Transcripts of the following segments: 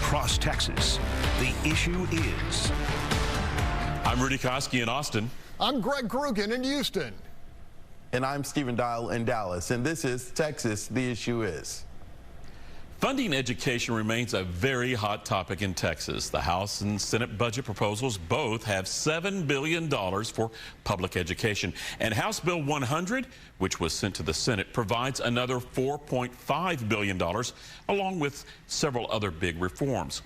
across Texas. The issue is. I'm Rudy Koski in Austin. I'm Greg Krugen in Houston. And I'm Stephen Dial in Dallas. And this is Texas, the issue is. Funding education remains a very hot topic in Texas. The House and Senate budget proposals both have $7 billion for public education. And House Bill 100, which was sent to the Senate, provides another $4.5 billion, along with several other big reforms.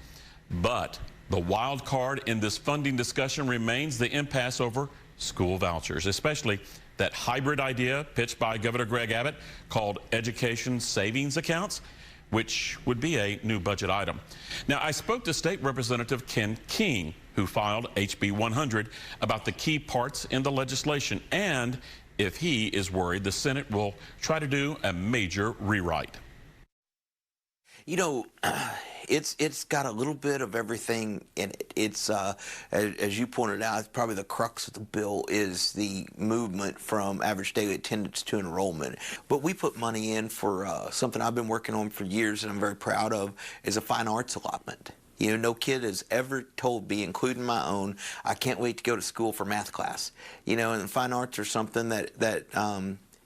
But the wild card in this funding discussion remains the impasse over school vouchers, especially that hybrid idea pitched by Governor Greg Abbott called education savings accounts, which would be a new budget item. Now, I spoke to State Representative Ken King, who filed HB 100, about the key parts in the legislation and if he is worried the Senate will try to do a major rewrite. You know, it's got a little bit of everything in it. It's, as you pointed out, probably the crux of the bill is the movement from average daily attendance to enrollment. But we put money in for something I've been working on for years and I'm very proud of, is a fine arts allotment. You know, no kid has ever told me, including my own, I can't wait to go to school for math class. You know, and fine arts are something that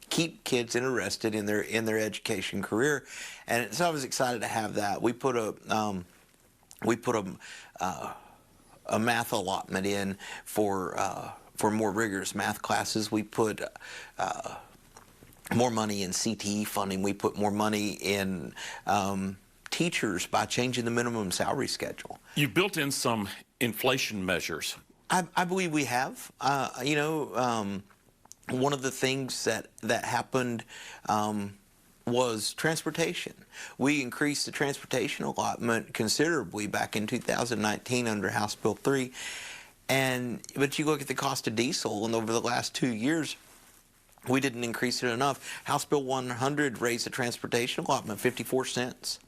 keep kids interested in their education career, and so I was excited to have that. We put a math allotment in for more rigorous math classes. We put more money in CTE funding. We put more money in teachers by changing the minimum salary schedule. You built in some inflation measures. I believe we have. You know. One of the things that happened was transportation. We increased the transportation allotment considerably back in 2019 under House Bill 3. But you look at the cost of diesel, and over the last 2 years, we didn't increase it enough. House Bill 100 raised the transportation allotment 54 cents.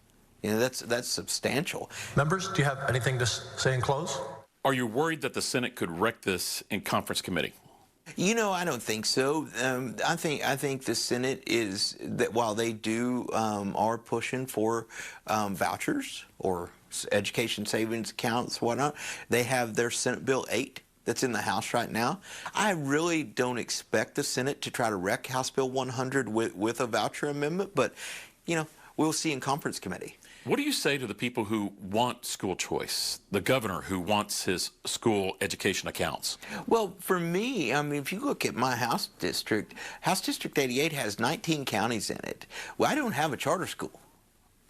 You know, that's substantial. Members, do you have anything to say in close? Are you worried that the Senate could wreck this in conference committee? You know, I don't think so. I think the Senate is that while they are pushing for vouchers or education savings accounts, whatnot, they have their Senate Bill 8 that's in the House right now. I really don't expect the Senate to try to wreck House Bill 100 with a voucher amendment, but you know, we'll see in conference committee. What do you say to the people who want school choice, the governor who wants his school education accounts? Well, for me, I mean, if you look at my House District 88 has 19 counties in it. Well, I don't have a charter school.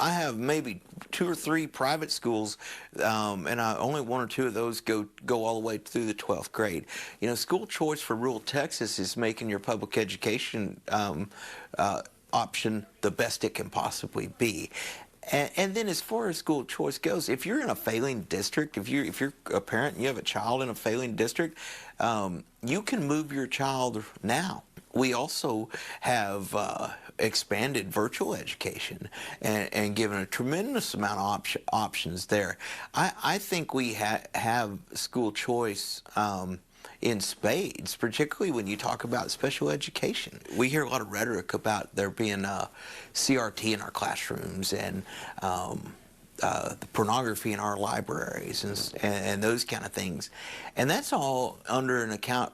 I have maybe 2 or 3 private schools, and only 1 or 2 of those go all the way through the 12th grade. You know, school choice for rural Texas is making your public education option the best it can possibly be. And then as far as school choice goes, if you're in a failing district, if you're a parent and you have a child in a failing district, you can move your child now. We also have expanded virtual education and given a tremendous amount of options there. I think we have school choice in spades, particularly when you talk about special education. We hear a lot of rhetoric about there being CRT in our classrooms and the pornography in our libraries and those kind of things. And that's all under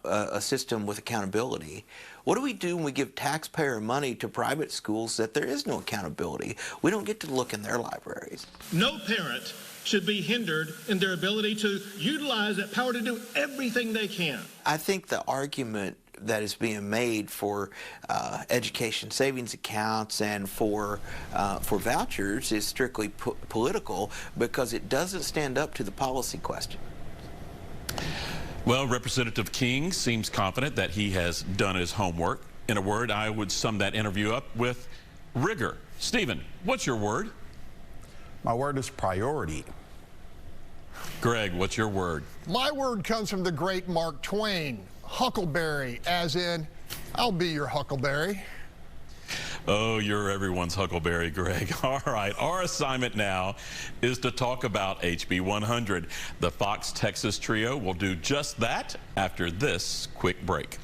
a system with accountability. What do we do when we give taxpayer money to private schools that there is no accountability? We don't get to look in their libraries. No parent should be hindered in their ability to utilize that power to do everything they can. I think the argument that is being made for education savings accounts and for vouchers is strictly political because it doesn't stand up to the policy question. Well, Representative King seems confident that he has done his homework. In a word, I would sum that interview up with rigor. Stephen, what's your word? My word is priority. Greg, what's your word? My word comes from the great Mark Twain. Huckleberry, as in, I'll be your huckleberry. Oh, you're everyone's huckleberry, Greg. All right, our assignment now is to talk about HB 100. The Fox Texas Trio will do just that after this quick break.